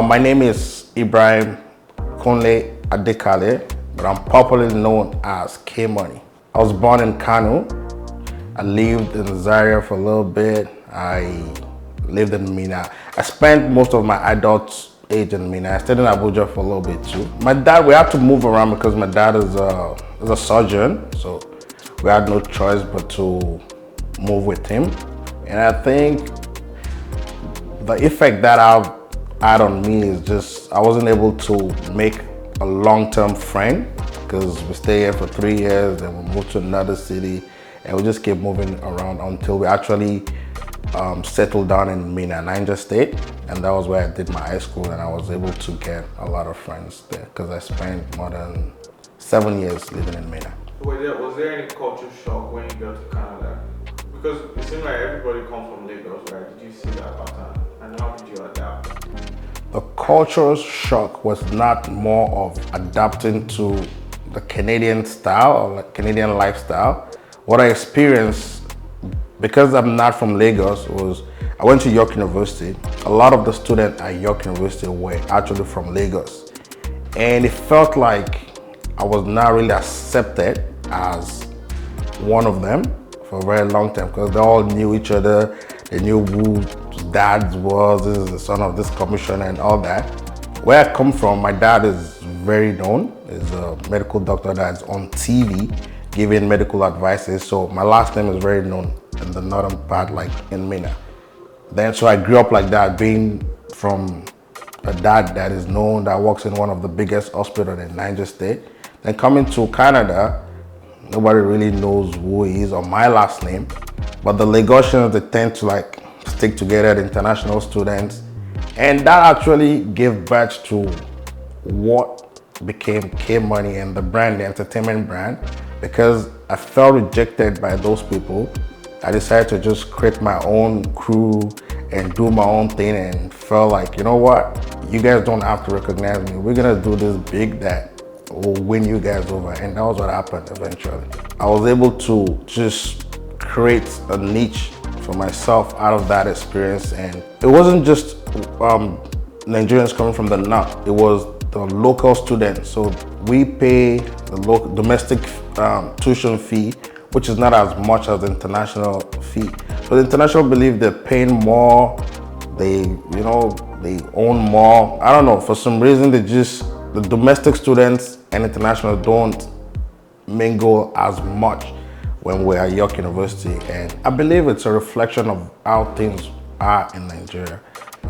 My name is Ibrahim Adekale, but I'm popularly known as Kmoney. I was born in Kano. I lived in Zaria for a little bit. I lived in Minna. I spent most of my adult age in Minna. I stayed in Abuja for a little bit too. My dad, we had to move around because my dad is a surgeon, so we had no choice but to move with him. And I think the effect that I've had on me is just I wasn't able to make a long-term friend because we stayed here for 3 years, then we moved to another city, and we just kept moving around until we actually settled down in Minna, Niger State, and that was where I did my high school, and I was able to get a lot of friends there because I spent more than 7 years living in Minna. Was there any culture shock when you got to Canada? Because it seemed like everybody comes from Lagos, right? Did you see that pattern? And how did you adapt? The cultural shock was not more of adapting to the Canadian style or like Canadian lifestyle. What I experienced, because I'm not from Lagos, was I went to York University. A lot of the students at York University were actually from Lagos. And it felt like I was not really accepted as one of them for a very long time because they all knew each other. They knew who dad was, this is the son of this commissioner and all that. Where I come from, my dad is very known. He's a medical doctor that's on TV giving medical advices. So my last name is very known in the northern part, like in Minna. So I grew up like that, being from a dad that is known, that works in one of the biggest hospitals in Niger State. Then coming to Canada, nobody really knows who he is or my last name. But the Lagosians, they tend to like stick together, the international students. And that actually gave birth to what became Kmoney and the brand, the entertainment brand. Because I felt rejected by those people, I decided to just create my own crew and do my own thing and felt like, you know what? You guys don't have to recognize me. We're gonna do this big that will win you guys over. And that was what happened eventually. I was able to just create a niche for myself out of that experience, and it wasn't just Nigerians coming from the north, it was the local students. So we pay the local domestic tuition fee, which is not as much as the international fee. So the international believe they're paying more, they own more. I don't know, for some reason the domestic students and international don't mingle as much when we're at York University, and I believe it's a reflection of how things are in Nigeria.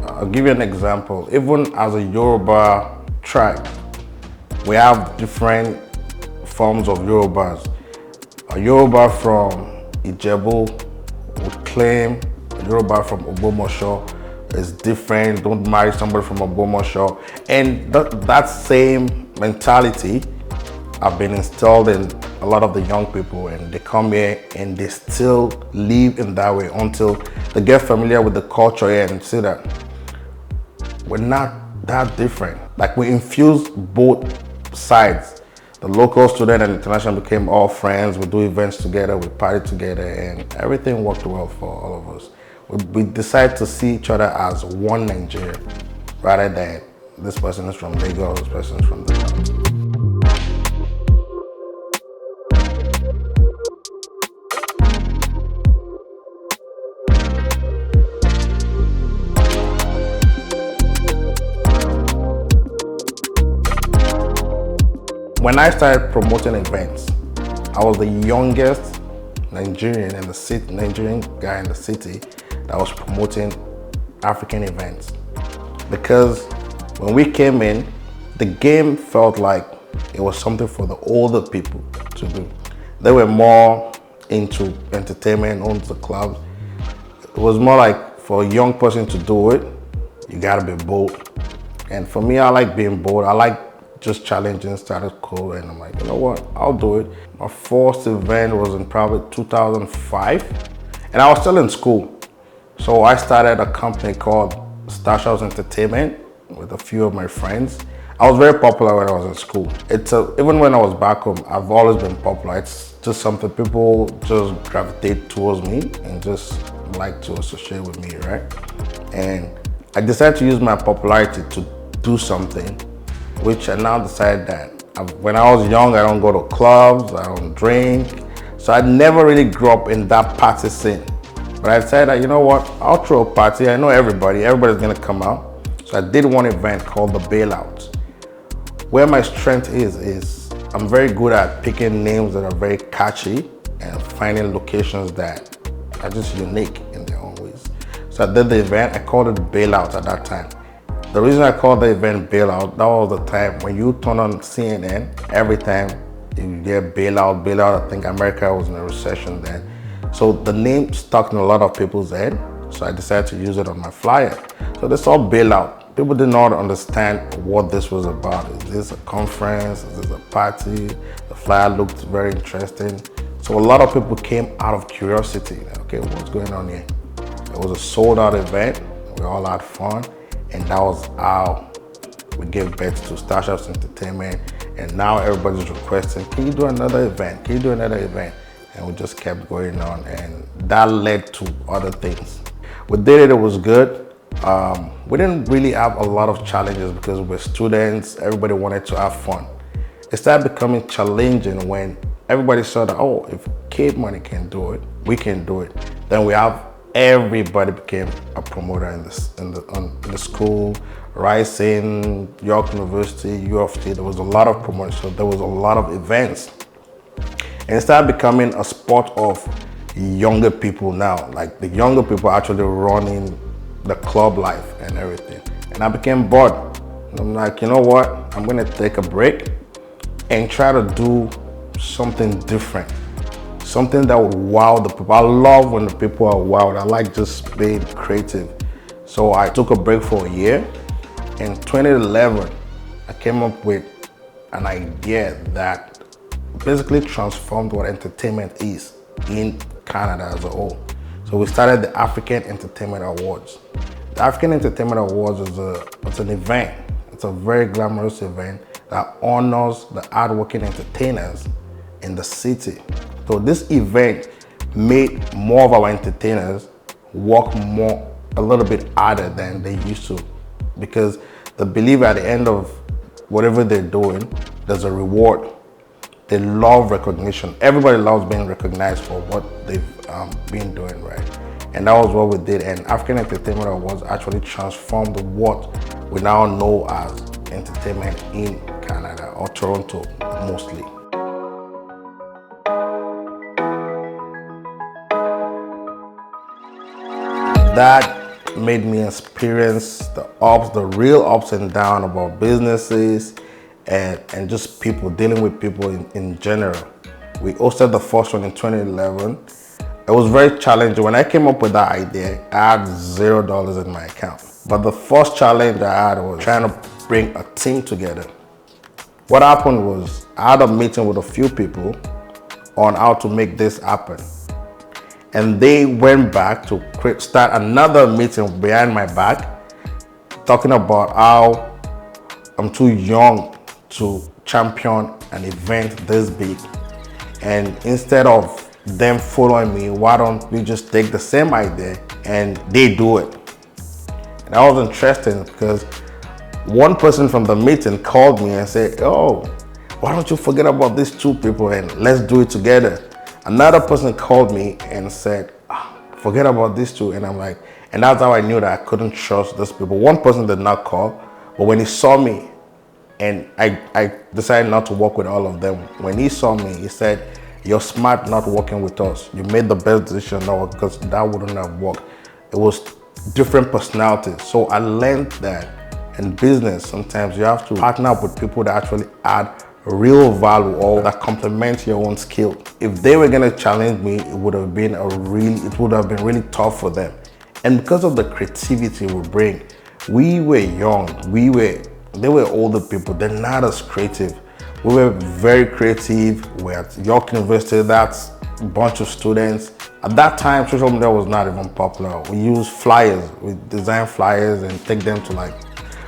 I'll give you an example. Even as a Yoruba tribe, we have different forms of Yorubas. A Yoruba from Ijebu would claim a Yoruba from Ogbomosho is different, don't marry somebody from Ogbomosho. And that same mentality have been installed in a lot of the young people, and they come here and they still live in that way until they get familiar with the culture here and see that we're not that different. Like we infuse both sides. The local student and international became all friends. We do events together, we party together, and everything worked well for all of us. We decided to see each other as one Nigeria rather than this person is from Lagos, this person is from the north. When I started promoting events, I was the youngest Nigerian in the city, Nigerian guy in the city that was promoting African events. Because when we came in, the game felt like it was something for the older people to do. They were more into entertainment, into the clubs. It was more like for a young person to do it, you gotta be bold. And for me, I like being bold. I like just challenging status quo, and I'm like, you know what, I'll do it. My first event was in probably 2005, and I was still in school. So I started a company called Stash House Entertainment with a few of my friends. I was very popular when I was in school. Even when I was back home, I've always been popular. It's just something people just gravitate towards me and just like to associate with me, right? And I decided to use my popularity to do something, which I now decided that when I was young, I don't go to clubs, I don't drink. So I never really grew up in that party scene. But I decided that, you know what, I'll throw a party. I know everybody's gonna come out. So I did one event called the Bailout. Where my strength is I'm very good at picking names that are very catchy and finding locations that are just unique in their own ways. So I did the event, I called it Bailout at that time. The reason I called the event Bailout, that was the time when you turn on CNN, every time you hear Bailout, I think America was in a recession then. So the name stuck in a lot of people's head, so I decided to use it on my flyer. So they saw Bailout. People did not understand what this was about. Is this a conference? Is this a party? The flyer looked very interesting. So a lot of people came out of curiosity. Okay, what's going on here? It was a sold out event. We all had fun. And that was how we gave birth to Starships Entertainment. And now everybody's requesting, can you do another event? Can you do another event? And we just kept going on. And that led to other things. We did it, it was good. We didn't really have a lot of challenges because we were students. Everybody wanted to have fun. It started becoming challenging when everybody saw that, oh, if Kmoney can do it, we can do it. Then everybody became a promoter in the school, Rising, York University, U of T. There was a lot of promotion, so there was a lot of events. And it started becoming a sport of younger people now. Like the younger people actually running the club life and everything. And I became bored. And I'm like, you know what? I'm gonna take a break and try to do something different. Something that would wow the people. I love when the people are wowed. I like just being creative. So I took a break for a year. In 2011, I came up with an idea that basically transformed what entertainment is in Canada as a whole. So we started the African Entertainment Awards. The African Entertainment Awards it's an event. It's a very glamorous event that honors the hardworking entertainers in the city. So this event made more of our entertainers work a little bit harder than they used to, because they believe at the end of whatever they're doing, there's a reward. They love recognition. Everybody loves being recognized for what they've been doing, right? And that was what we did. And African Entertainment Awards actually transformed what we now know as entertainment in Canada, or Toronto mostly. That made me experience the real ups and downs about businesses and just people, dealing with people in general. We hosted the first one in 2011. It was very challenging. When I came up with that idea, I had $0 in my account. But the first challenge I had was trying to bring a team together. What happened was I had a meeting with a few people on how to make this happen. And they went back to start another meeting behind my back, talking about how I'm too young to champion an event this big. And instead of them following me, why don't we just take the same idea and they do it? And that was interesting because one person from the meeting called me and said, oh, why don't you forget about these two people and let's do it together? Another person called me and said, forget about these two. And I'm like, and that's how I knew that I couldn't trust those people. One person did not call, but when he saw me, and I decided not to work with all of them. When he saw me, he said, you're smart not working with us. You made the best decision now, because that wouldn't have worked. It was different personalities. So I learned that in business, sometimes you have to partner up with people that actually add real value or that complement your own skill. If they were gonna challenge me, it would have been really tough for them. And because of the creativity we bring, we were young, they were older people, they're not as creative. We were very creative. We're at York University, that's a bunch of students. At that time, social media was not even popular. We used flyers, we designed flyers and take them to like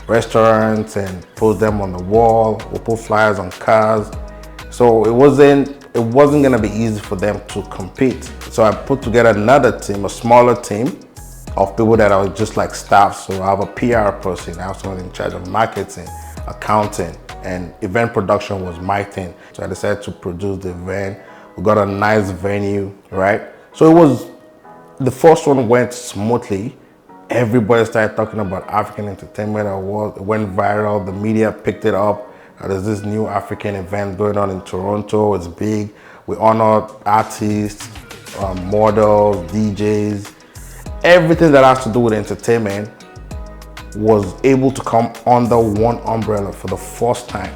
restaurants and post them on the wall. We put flyers on cars. So it wasn't gonna be easy for them to compete. So I put together another team, a smaller team, of people that are just like staff. So I have a PR person, I have someone in charge of marketing, accounting, and event production was my thing. So I decided to produce the event. We got a nice venue, right? So the first one went smoothly. Everybody started talking about African Entertainment Awards. It went viral. The media picked it up. There's this new African event going on in Toronto. It's big. We honor artists, models, DJs. Everything that has to do with entertainment was able to come under one umbrella for the first time.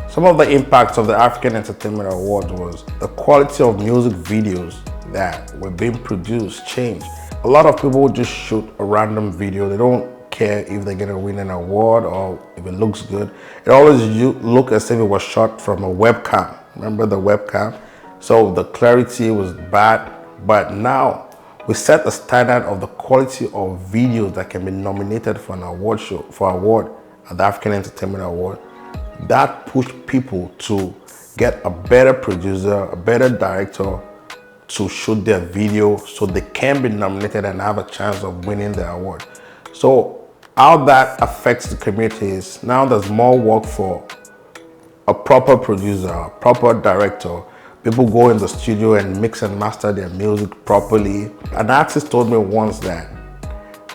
Some of the impacts of the African Entertainment Awards was the quality of music videos that were being produced changed. A lot of people just shoot a random video. They don't care if they're gonna win an award or if it looks good. It always look as if it was shot from a webcam. Remember the webcam? So the clarity was bad, but now we set the standard of the quality of videos that can be nominated for an award show, for award at the African Entertainment Award. That pushed people to get a better producer, a better director to shoot their video so they can be nominated and have a chance of winning the award. So how that affects the community is now there's more work for a proper producer, a proper director. People go in the studio and mix and master their music properly. An artist told me once that,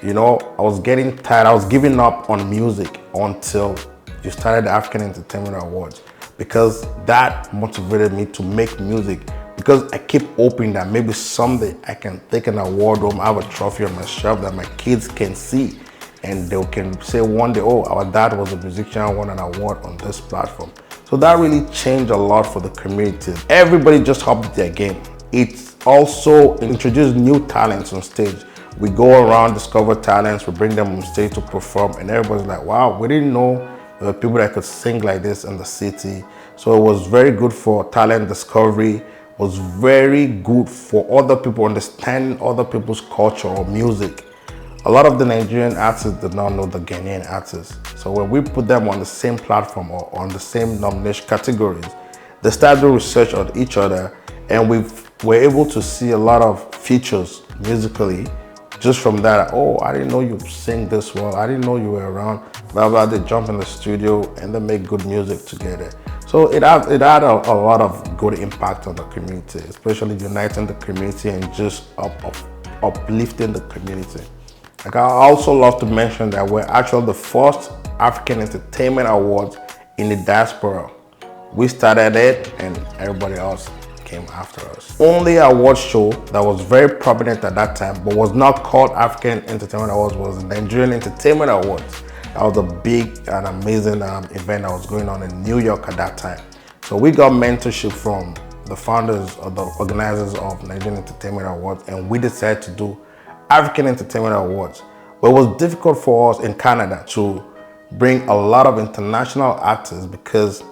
I was getting tired, I was giving up on music until you started the African Entertainment Awards, because that motivated me to make music, because I keep hoping that maybe someday I can take an award home, have a trophy on my shelf that my kids can see, and they can say one day, oh, our dad was a musician, won an award on this platform. So that really changed a lot for the community. Everybody just upped their game. It's also introduced new talents on stage. We go around, discover talents, we bring them on stage to perform, and everybody's like, wow, we didn't know there were people that could sing like this in the city. So it was very good for talent discovery. It was very good for other people understanding other people's culture or music. A lot of the Nigerian artists did not know the Ghanaian artists. So when we put them on the same platform or on the same nomination categories, they started doing research on each other, and we were able to see a lot of features musically just from that. Oh, I didn't know you sing this well. I didn't know you were around. Blah, blah. They jump in the studio and they make good music together. So it had a lot of good impact on the community, especially uniting the community and just uplifting the community. Like, I also love to mention that we're actually the first African Entertainment Awards in the diaspora. We started it and everybody else came after us. Only award show that was very prominent at that time but was not called African Entertainment Awards was the Nigerian Entertainment Awards. That was a big and amazing event that was going on in New York at that time. So we got mentorship from the founders or the organizers of Nigerian Entertainment Awards, and we decided to do African Entertainment Awards. But it was difficult for us in Canada to bring a lot of international artists because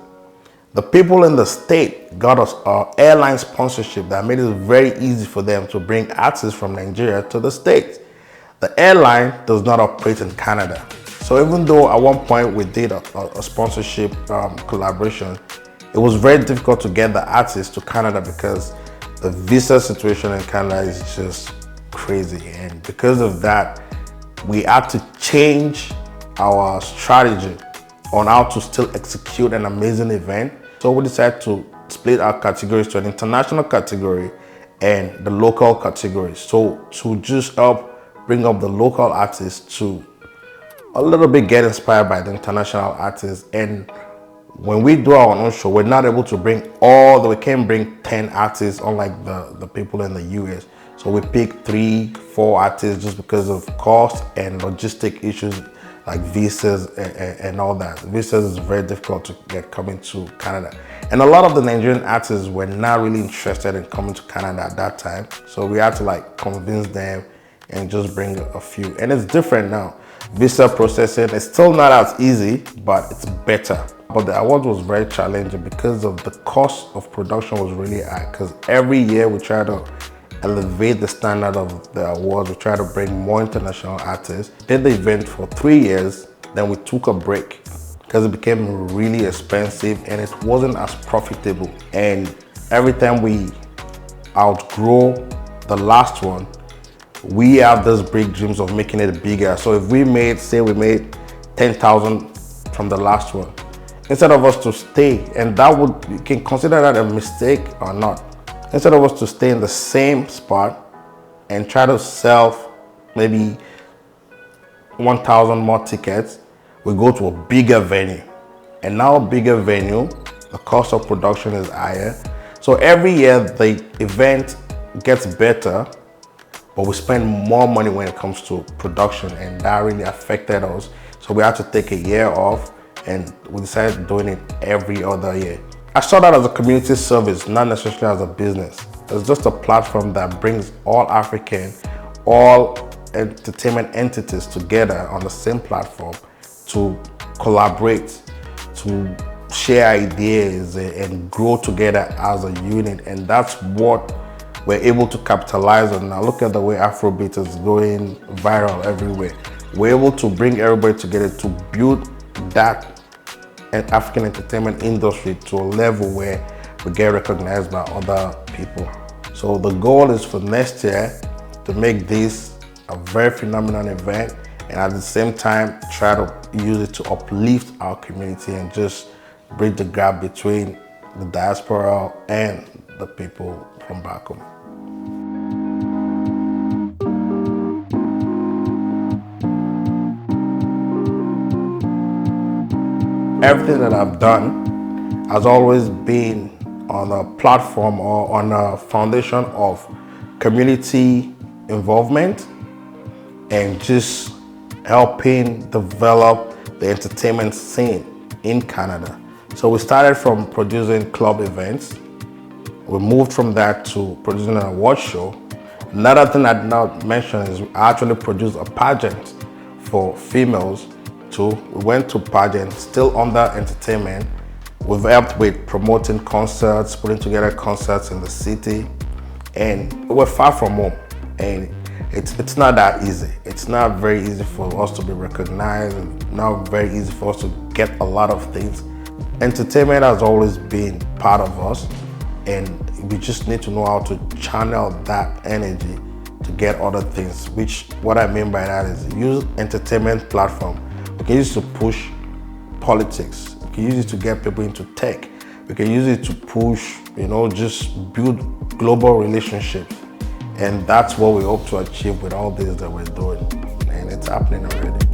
the people in the state got us airline sponsorship that made it very easy for them to bring artists from Nigeria to the States. The airline does not operate in Canada. So even though at one point we did a sponsorship collaboration, it was very difficult to get the artists to Canada because the visa situation in Canada is just crazy. And because of that, we had to change our strategy on how to still execute an amazing event. So we decided to split our categories to an international category and the local category. So to just help bring up the local artists to a little bit get inspired by the international artists. And when we do our own show, we're not able to bring we can't bring 10 artists unlike the people in the US. So we pick 3-4 artists just because of cost and logistic issues like visas and all that. Visas is very difficult to get coming to Canada. And a lot of the Nigerian artists were not really interested in coming to Canada at that time. So we had to convince them and just bring a few. And it's different now. Visa processing is still not as easy, but it's better. But the award was very challenging because of the cost of production was really high, because every year we try to elevate the standard of the awards. We try to bring more international artists. Did the event for 3 years, then we took a break because it became really expensive and it wasn't as profitable. And every time we outgrow the last one, we have those big dreams of making it bigger. So if we made 10,000 from the last one, instead of us to stay, and you can consider that a mistake or not, instead of us to stay in the same spot and try to sell maybe 1,000 more tickets, we go to a bigger venue. And now a bigger venue, the cost of production is higher. So every year the event gets better, but we spend more money when it comes to production, and that really affected us. So we had to take a year off, and we decided doing it every other year. I saw that as a community service, not necessarily as a business. It's just a platform that brings all African, all entertainment entities together on the same platform to collaborate, to share ideas and grow together as a unit. And that's what we're able to capitalize on. Now look at the way Afrobeats is going viral everywhere. We're able to bring everybody together to build that African entertainment industry to a level where we get recognized by other people. So the goal is for next year to make this a very phenomenal event, and at the same time try to use it to uplift our community and just bridge the gap between the diaspora and the people from back home. Everything that I've done has always been on a platform or on a foundation of community involvement and just helping develop the entertainment scene in Canada. So we started from producing club events. We moved from that to producing an award show. Another thing I'd not mention is I actually produced a pageant for females too. We went to pageant, still under entertainment. We've helped with promoting concerts, putting together concerts in the city, and we're far from home. And it's not that easy. It's not very easy for us to be recognized, and not very easy for us to get a lot of things. Entertainment has always been part of us, and we just need to know how to channel that energy to get other things, which what I mean by that is use entertainment platform. We can use it to push politics. We can use it to get people into tech. We can use it to push, just build global relationships. And that's what we hope to achieve with all this that we're doing. And it's happening already.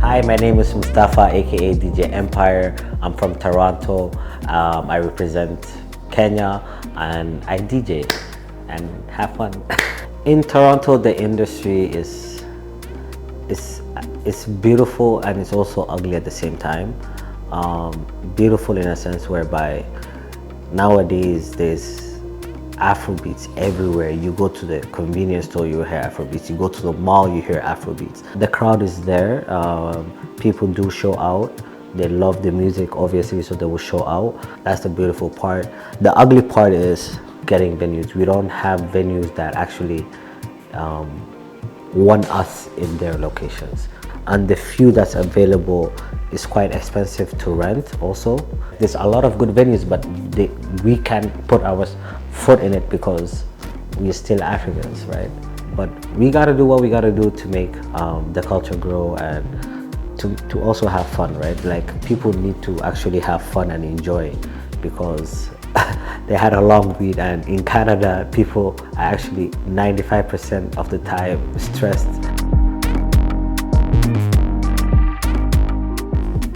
Hi, my name is Mustafa, aka DJ Empire. I'm from Toronto. I represent Kenya and I DJ and have fun. In Toronto, the industry is beautiful and it's also ugly at the same time. Beautiful in a sense whereby nowadays there's Afrobeats everywhere. You go to the convenience store, you hear Afrobeats. You go to the mall, you hear Afrobeats. The crowd is there. People do show out. They love the music, obviously, so they will show out. That's the beautiful part. The ugly part is getting venues. We don't have venues that actually want us in their locations. And the few that's available is quite expensive to rent also. There's a lot of good venues, but we can't put our foot in it because we're still Africans, right? But we gotta do what we gotta do to make the culture grow and to also have fun, right? Like people need to actually have fun and enjoy because they had a long week, and in Canada, people are actually 95% of the time stressed.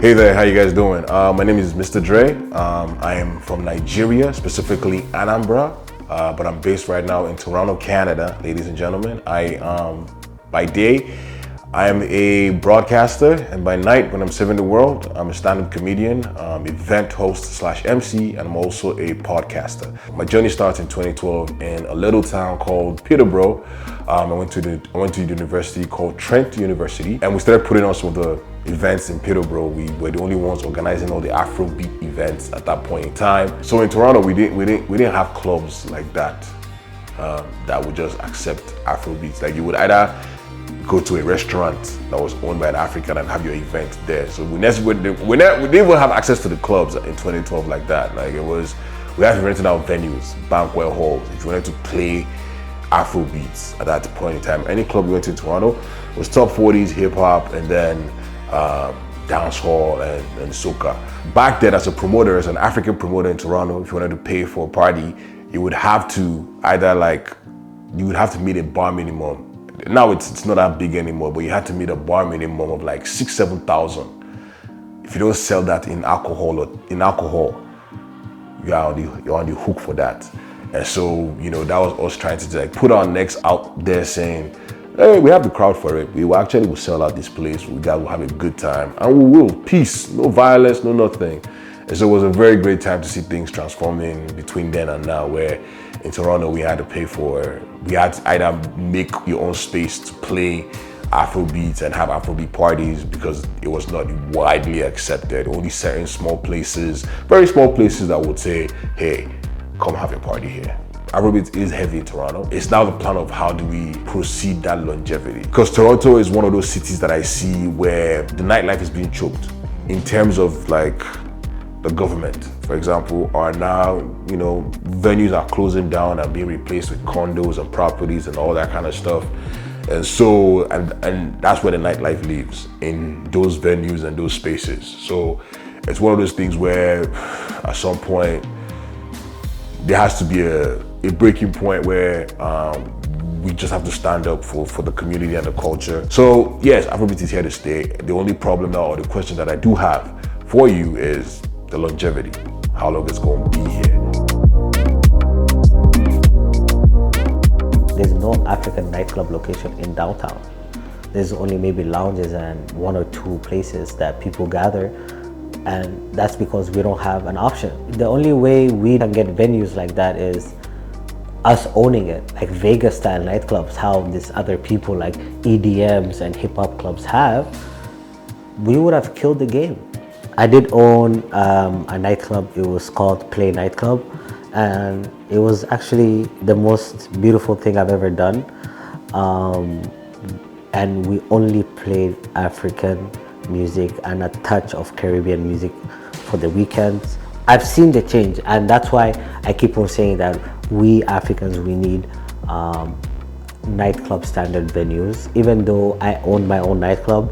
Hey there, how you guys doing? My name is Mr. Dre. I am from Nigeria, specifically Anambra, but I'm based right now in Toronto, Canada, ladies and gentlemen. By day, I am a broadcaster, and by night, when I'm serving the world, I'm a stand-up comedian, event host / MC, and I'm also a podcaster. My journey starts in 2012 in a little town called Peterborough. I went to a university called Trent University, and we started putting on some of the events in Peterborough. We were the only ones organizing all the Afrobeat events at that point in time. So in Toronto, we didn't have clubs like that that would just accept Afrobeats. Like you would either go to a restaurant that was owned by an African and have your event there. So we didn't even have access to the clubs in 2012 like that. Like we had to rent out venues, banquet halls. If you wanted to play Afrobeats at that point in time, any club we went to in Toronto was top 40s, hip hop, and then dancehall and soca. Back then, as a promoter, as an African promoter in Toronto, if you wanted to pay for a party, you would have to meet a bar minimum. Now it's not that big anymore, but you had to meet a bar minimum of like 6,000-7,000. If you don't sell that in alcohol, you're on the hook for that. And so, that was us trying to like put our necks out there saying, hey, we have the crowd for it. We will sell out this place. We guys will have a good time. And we will. Peace. No violence, no nothing. And so it was a very great time to see things transforming between then and now, where in Toronto we had to either make your own space to play Afrobeats and have Afrobeat parties because it was not widely accepted. Only certain small places, very small places that would say, hey, come have a party here. Afrobeats is heavy in Toronto. It's now the plan of how do we proceed that longevity. Because Toronto is one of those cities that I see where the nightlife is being choked in terms of like the government, for example, are now, venues are closing down and being replaced with condos and properties and all that kind of stuff. And so, and that's where the nightlife lives, in those venues and those spaces. So it's one of those things where at some point, there has to be a breaking point where we just have to stand up for the community and the culture. So yes, Afrobeat is here to stay. The only problem now, or the question that I do have for you, is the longevity. How long it's going to be here. There's no African nightclub location in downtown. There's only maybe lounges and one or two places that people gather, and that's because we don't have an option. The only way we can get venues like that is us owning it, like Vegas style nightclubs, how these other people like EDMs and hip hop clubs have. We would have killed the game. I did own a nightclub. It was called Play Nightclub, and it was actually the most beautiful thing I've ever done. And we only played African music and a touch of Caribbean music for the weekends. I've seen the change, and that's why I keep on saying that we Africans, we need nightclub standard venues. Even though I owned my own nightclub,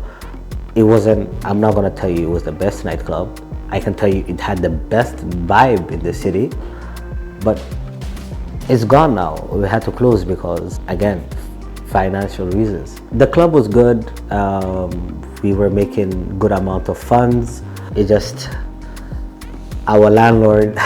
it wasn't, I'm not gonna tell you it was the best nightclub. I can tell you it had the best vibe in the city, but it's gone now. We had to close because, again, financial reasons. The club was good. We were making good amount of funds. It just, our landlord,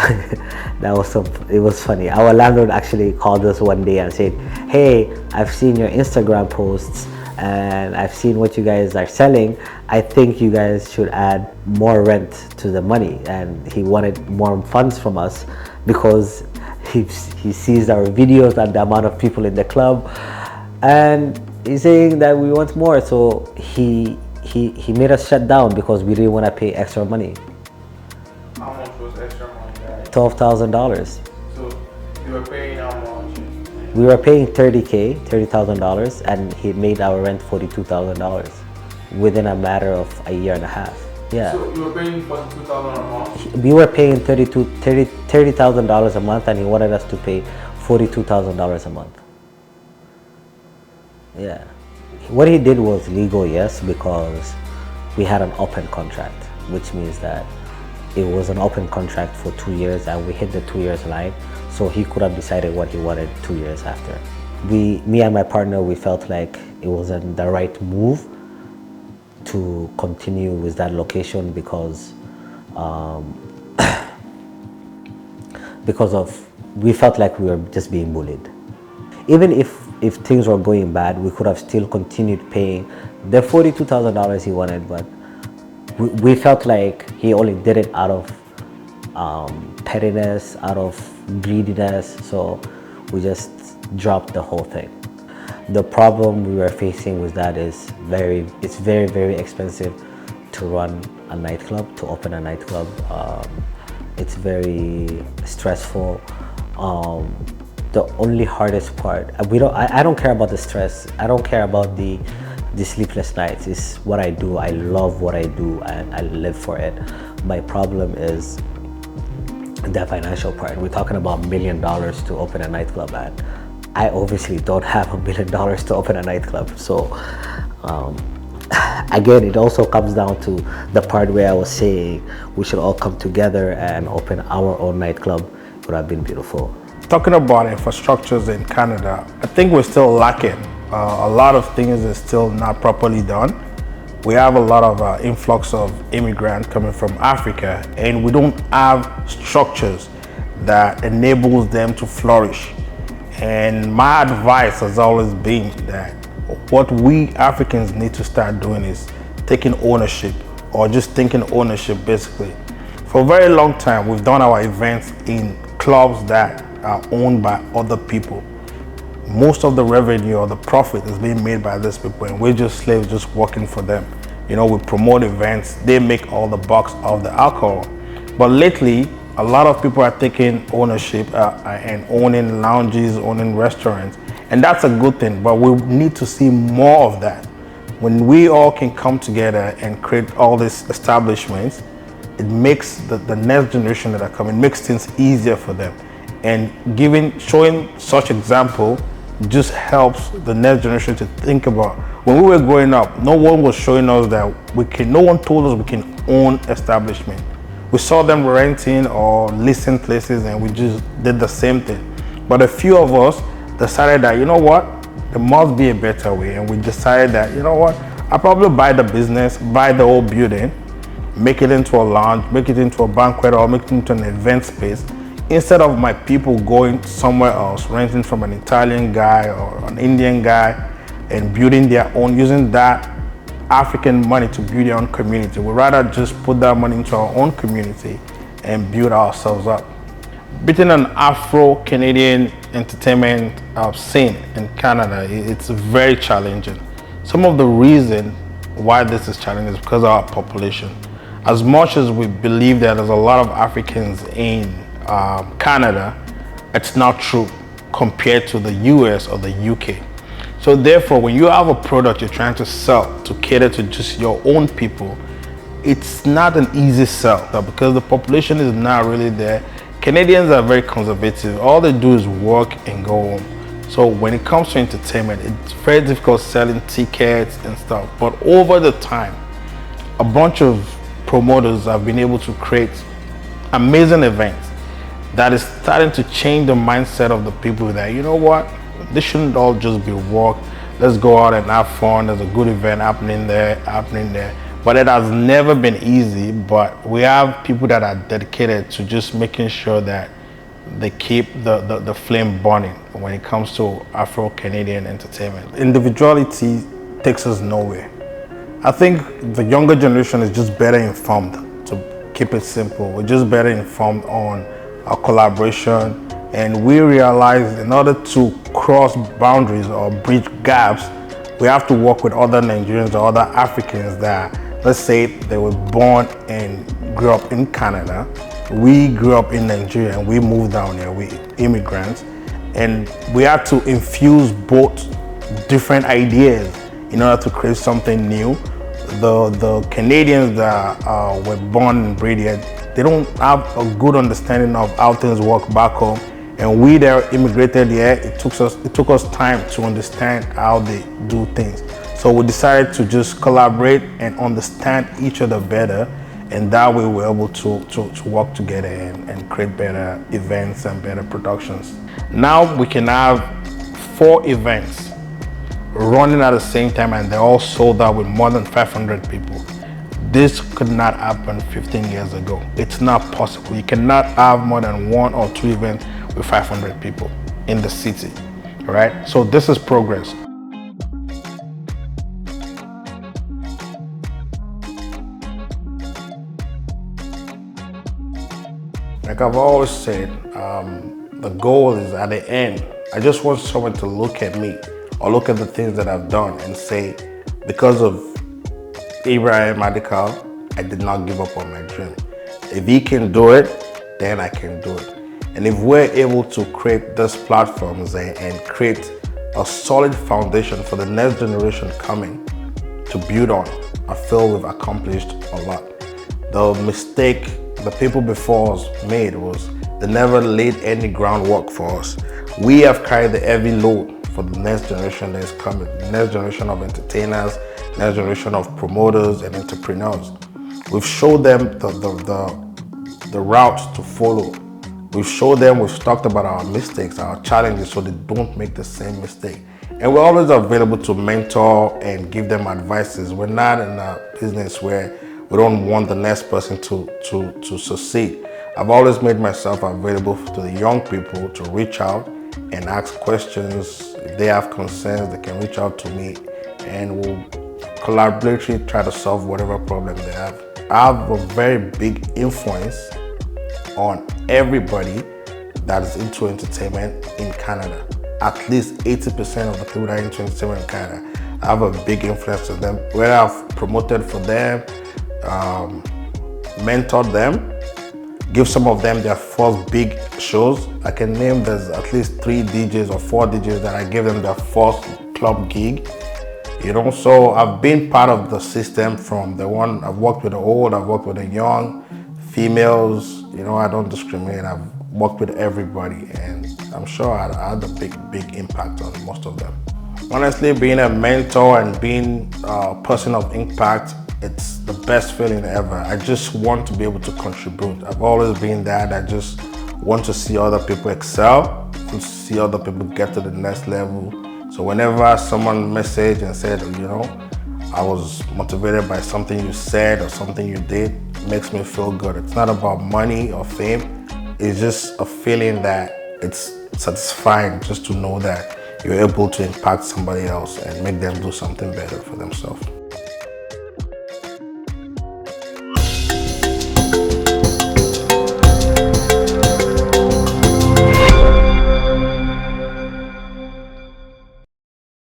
it was funny. Our landlord actually called us one day and said, hey, I've seen your Instagram posts and I've seen what you guys are selling. I think you guys should add more rent to the money. And he wanted more funds from us because he sees our videos and the amount of people in the club, and he's saying that we want more. So he made us shut down because we didn't want to pay extra money. How much was extra money, guys? $12,000. So you were paying how much? We were paying $30,000, and he made our rent $42,000 within a matter of a year and a half. Yeah. So you were paying $42,000 a month? We were paying $30,000 a month, and he wanted us to pay $42,000 a month. Yeah. What he did was legal, yes, because we had an open contract, which means that it was an open contract for 2 years, and we hit the 2 years line. So he could have decided what he wanted 2 years after. Me and my partner, we felt like it wasn't the right move to continue with that location because we felt like we were just being bullied. Even if things were going bad, we could have still continued paying the $42,000 he wanted, but we felt like he only did it out of pettiness, out of greediness, so we just dropped the whole thing. The problem we were facing with that is it's very, very expensive to run a nightclub, to open a nightclub. It's very stressful. The only hardest part, I don't care about the stress. I don't care about the these sleepless nights. It's what I do. I love what I do and I live for it. My problem is the financial part. We're talking about $1 million to open a nightclub, and I obviously don't have $1 million to open a nightclub. So again, it also comes down to the part where I was saying we should all come together and open our own nightclub. It would have been beautiful. Talking about infrastructures in Canada, I think we're still lacking. A lot of things is still not properly done. We have a lot of influx of immigrants coming from Africa, and we don't have structures that enables them to flourish. And my advice has always been that what we Africans need to start doing is taking ownership, or just thinking ownership basically. For a very long time, we've done our events in clubs that are owned by other people. Most of the revenue or the profit is being made by these people, and we're just slaves just working for them. You know, we promote events, they make all the bucks of the alcohol. But lately, a lot of people are taking ownership and owning lounges, owning restaurants, and that's a good thing, but we need to see more of that. When we all can come together and create all these establishments, it makes the next generation that are coming, makes things easier for them. And showing such example just helps the next generation to think about. When we were growing up, no one was showing us that no one told us we can own establishment. We saw them renting or leasing places, and we just did the same thing. But a few of us decided that, you know what, there must be a better way. And we decided that, you know what, I'll probably buy the business, buy the whole building, make it into a lounge, make it into a banquet, or make it into an event space, instead of my people going somewhere else, renting from an Italian guy or an Indian guy and building their own, using that African money to build their own community. We'd rather just put that money into our own community and build ourselves up. Building an Afro-Canadian entertainment scene in Canada, it's very challenging. Some of the reason why this is challenging is because of our population. As much as we believe that there's a lot of Africans in Canada, it's not true compared to the US or the UK. So therefore, when you have a product you're trying to sell to cater to just your own people, it's not an easy sell because the population is not really there. Canadians are very conservative. All they do is work and go home. So when it comes to entertainment, it's very difficult selling tickets and stuff. But over the time, a bunch of promoters have been able to create amazing events that is starting to change the mindset of the people that, you know what, this shouldn't all just be work. Let's go out and have fun. There's a good event happening there. But it has never been easy, but we have people that are dedicated to just making sure that they keep the flame burning when it comes to Afro-Canadian entertainment. Individuality takes us nowhere. I think the younger generation is just better informed, to keep it simple. We're just better informed on our collaboration, and we realize in order to cross boundaries or bridge gaps, we have to work with other Nigerians or other Africans that, let's say they were born and grew up in Canada. We grew up in Nigeria and we moved down here, we immigrants, and we had to infuse both different ideas in order to create something new. The Canadians that were born and bred here, they don't have a good understanding of how things work back home. And we that immigrated here, it took us time to understand how they do things. So we decided to just collaborate and understand each other better, and that way we're able to work together and create better events and better productions. Now we can have 4 events running at the same time, and they're all sold out with more than 500 people. This could not happen 15 years ago. It's not possible. You cannot have more than 1 or 2 events with 500 people in the city, right? So this is progress. Like I've always said, the goal is at the end, I just want someone to look at me or look at the things that I've done and say, because of Ibrahim Adali, I did not give up on my dream. If he can do it, then I can do it. And if we're able to create these platforms and create a solid foundation for the next generation coming, to build on. I feel we've accomplished a lot. The mistake the people before us made was they never laid any groundwork for us. We have carried the heavy load for the next generation that is coming, the next generation of entertainers, next generation of promoters and entrepreneurs. We've showed them the route to follow. We've showed them, we've talked about our mistakes, our challenges, so they don't make the same mistake. And we're always available to mentor and give them advices. We're not in a business where we don't want the next person to succeed. I've always made myself available to the young people to reach out and ask questions. If they have concerns, they can reach out to me and we'll collaboratively try to solve whatever problem they have. I have a very big influence on everybody that is into entertainment in Canada. At least 80% of the people that are into entertainment in Canada, I have a big influence on them. Whether I've promoted for them, mentored them, give some of them their first big shows. I can name there's at least 3 DJs or 4 DJs that I gave them their first club gig. You know, so I've been part of the system from the one, I've worked with the old, I've worked with the young, females, you know, I don't discriminate. I've worked with everybody and I'm sure I had a big impact on most of them. Honestly, being a mentor and being a person of impact, it's the best feeling ever. I just want to be able to contribute. I've always been that. I just want to see other people excel, want to see other people get to the next level. So whenever someone messaged and said, you know, I was motivated by something you said or something you did, it makes me feel good. It's not about money or fame. It's just a feeling that it's satisfying just to know that you're able to impact somebody else and make them do something better for themselves.